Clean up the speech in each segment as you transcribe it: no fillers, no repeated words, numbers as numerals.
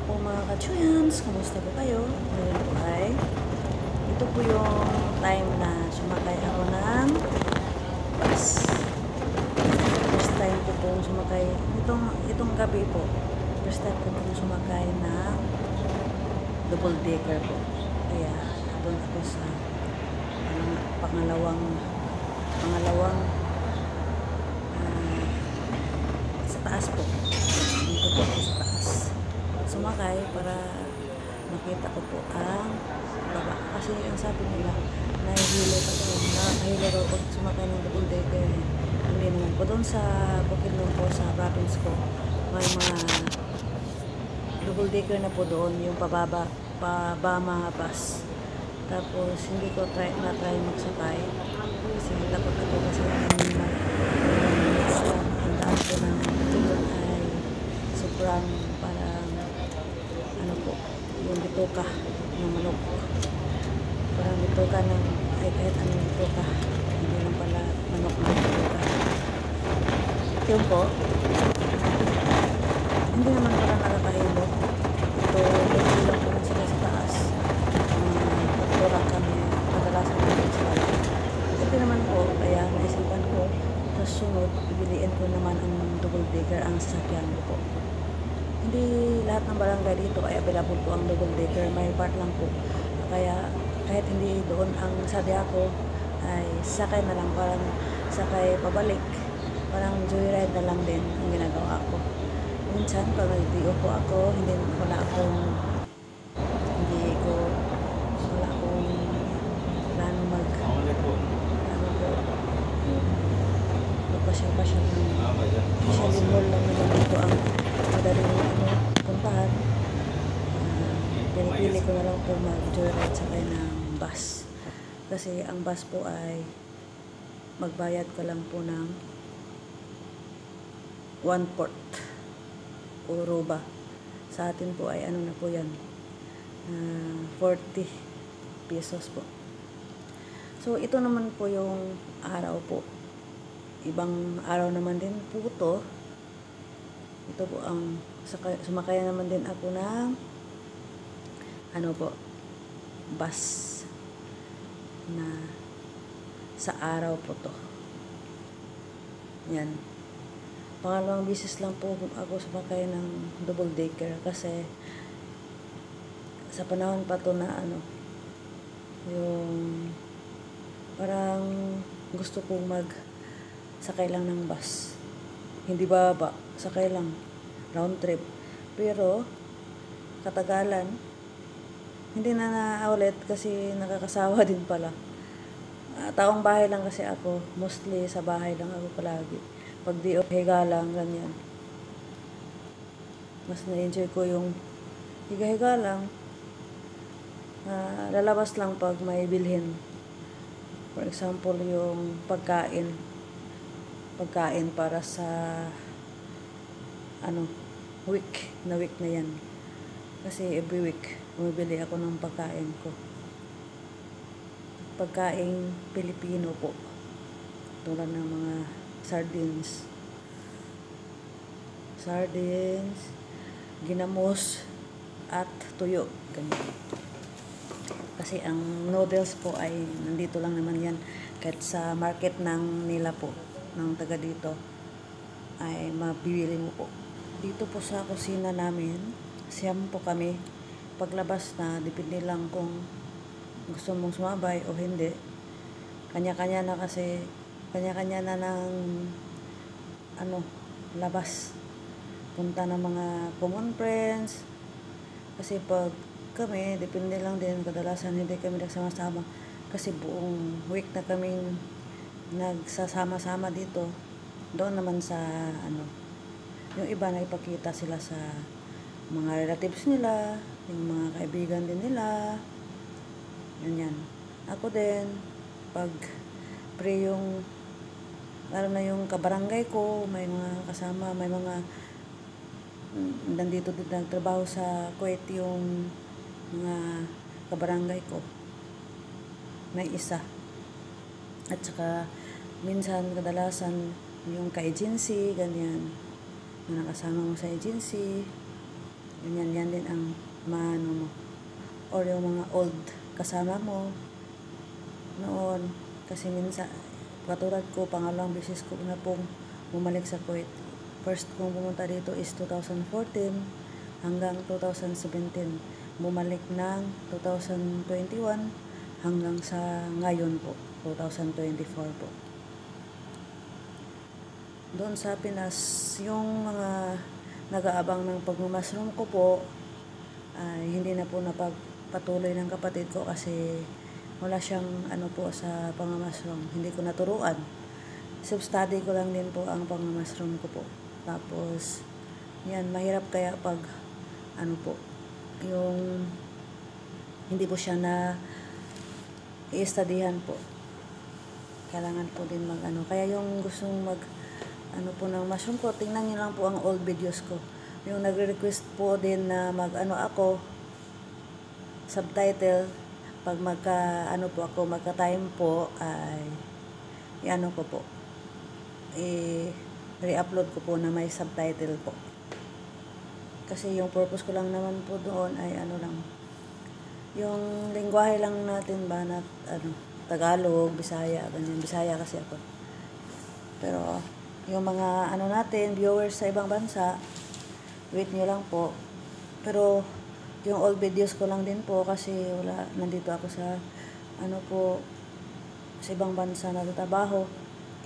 po mga ka-chuyans, kamusta po kayo? Ngayon po ay, ito po yung time na sumakay ako ng bus. First time ko pong sumakay, itong gabi po, first time ko pong sumakay ng double decker po. Kaya, doon ako sa pangalawang sa taas po. Dito po ako sa taas. Sumakay para makita ko po ang baba. Kasi ang sabi nila, nahihilo pa ito. Nakahilo daw pag sumakay ng double decker. Hindi naman po. Doon sa Bukidnon po, sa province ko, may mga double decker na po doon, yung pababa, pabama bus. Tapos, hindi ko na-try magsakay. Kasi takot ako kasi ang daan po ng tulog ay sobrang parang ano po, yung bituka ng manok. Parang bituka ng, ay kahit anong bituka. Hindi lang pala manok ng bituka. Yun po. Hindi naman pala nakakahilo. Ito, lang po lang sila sa taas. Pagturang kami, kadalasan namin sila. Ito naman po, kaya naisipan ko, sa sunod, bibiliin ko naman ang double decker ang sasakyan ko po. Hindi lahat ng barangay dito ay available po ang double decker. May part lang po. Kaya kahit hindi doon ang sadya ko, ay sakay na lang. Parang sakay pabalik. Parang joyride na lang din ang ginagawa ko. Minsan, pag nag-DO po ako, wala akong plano magpasyal-pasyal ng shopping mall lang naman dito ang madaling puntahan. Pinipili ko na lang po mag-joyride sakay ng bus. Kasi ang bus po ay magbayad ka lang po ng 1/4 o roba. Sa atin po ay ano na po yan, 40 pesos po. So ito naman po yung araw po. Ibang araw naman din po ito. Ito po ang sumakay naman din ako ng ano po, bus na sa araw po to. Yan. Pangalawang bisis lang po ako sumakay ng double decker kasi sa panahon pa to na ano, yung parang gusto kong sakay lang ng bus. Hindi bababa, sakay lang. Round trip. Pero, katagalan, hindi na naulit kasi nakakasawa din pala. Taong bahay lang kasi ako. Mostly sa bahay lang ako palagi. Pag di higa lang, ganyan. Mas na-enjoy ko yung higa-higa lang. Lalabas lang pag may bilhin. For example, yung pagkain para sa week na yan. Kasi every week bumibili ako ng pagkain ko. Pagkain Pilipino po. Tulad ng mga sardines, ginamos, at tuyo. Ganyan. Kasi ang noodles po ay nandito lang naman yan. Kahit sa market nila po, ng taga dito, ay mabibili mo po. Dito po sa kusina namin, siyam po kami. Paglabas na, depende lang kung gusto mong sumabay o hindi. Kanya-kanya na kasi, kanya-kanya na ng labas. Punta ng mga common friends. Kasi pag kami, depende lang din, kadalasan hindi kami nagsama-sama. Kasi buong week na kaming nagsasama-sama dito. Doon naman sa yung iba na ipakita sila sa mga relatives nila, yung mga kaibigan din nila. Yan. Ako din, pag yung lalo na yung kabarangay ko, may mga kasama, may mga nandito din nagtrabaho sa Kuwait yung mga kabarangay ko. May isa. At saka minsan, kadalasan, yung ka-agency, ganyan. Yung nakasama mo sa agency. Ganyan, yan din ang maano mo. Or yung mga old kasama mo noon. Kasi minsan, katulad ko, pangalawang beses ko na pong bumalik sa Kuwait. First kong pumunta dito is 2014 hanggang 2017. Bumalik ng 2021 hanggang sa ngayon po, 2024 po. Doon sa Pinas, yung mga nag-aabang ng pagmamashroom ko po, ay hindi na po napagpatuloy ng kapatid ko kasi wala siyang ano po sa pangmamashroom. Hindi ko naturuan. Self-study ko lang din po ang pangmamashroom ko po. Tapos, yan, mahirap kaya pag ano po, yung hindi po siya na i-studyhan po. Kailangan po din mag ano. Kaya yung gustong mag ano po ng mushroom ko, tingnan niyo lang po ang old videos ko. Yung nagre-request po din na mag ano ako, subtitle, pag magka ano po ako, magka-time po ay i-ano ko po, i-re-upload ko po na may subtitle po. Kasi yung purpose ko lang naman po doon ay ano lang, yung lengguwahe lang natin ba na ano, Tagalog, Bisaya, ganyan. Bisaya kasi ako. Pero yung mga ano natin, viewers sa ibang bansa, wait nyo lang po. Pero yung old videos ko lang din po kasi wala, nandito ako sa ano po, sa ibang bansa na trabaho.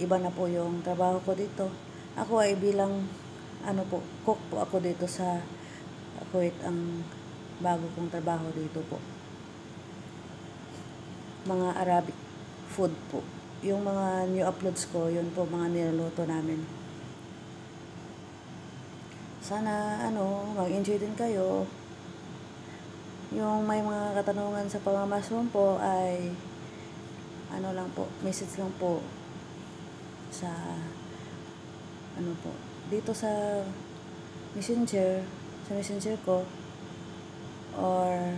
Iba na po yung trabaho ko dito. Ako ay bilang ano po, cook po ako dito sa Kuwait, ang bago kong trabaho dito po. Mga Arabic food po. Yung mga new uploads ko, yun po mga niluluto namin. Sana ano, mag-enjoy din kayo. Yung may mga katanungan sa pangmamashroom po ay ano lang po, message lang po sa ano po, dito sa messenger ko, or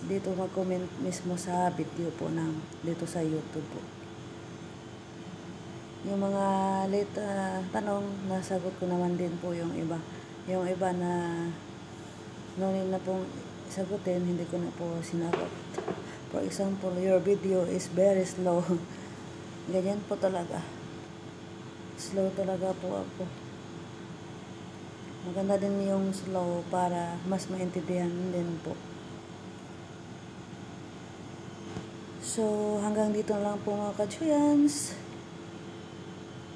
dito mag-comment mismo sa video po ng dito sa YouTube po. Yung mga late tanong, nasagot ko naman din po yung iba. Yung iba na noon na pong sagutin, hindi ko na po sinagot. For example, your video is very slow. Ganyan po talaga. Slow talaga po ako. Maganda din yung slow para mas maintindihan din po. So, hanggang dito lang po mga kachuyans.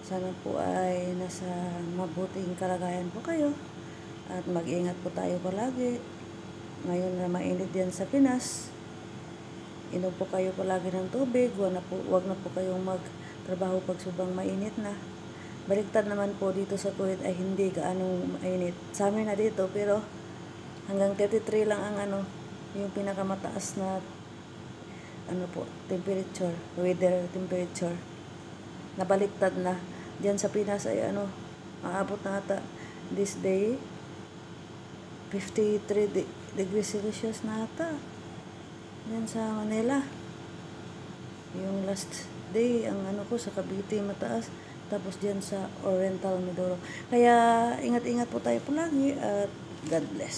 Sana po ay nasa mabuting kalagayan po kayo. At mag-ingat po tayo palagi. Ngayon na mainit yan sa Pinas. Inom po kayo palagi ng tubig. Wag na po kayong magtrabaho pag sobrang mainit na. Baliktad naman po dito sa Kuwait ay hindi gaano mainit. Sa amin na dito, pero hanggang 33 lang ang ano, yung pinakamataas na ano po, temperature, weather temperature. Nabaliktad na. Diyan sa Pinas ay ano, aabot na ata this day 53 degrees Celsius na ata. Diyan sa Manila. Yung last day, ang ano ko sa Cavite mataas. Tapos diyan sa Oriental Mindoro. Kaya ingat-ingat po tayo palagi at God bless.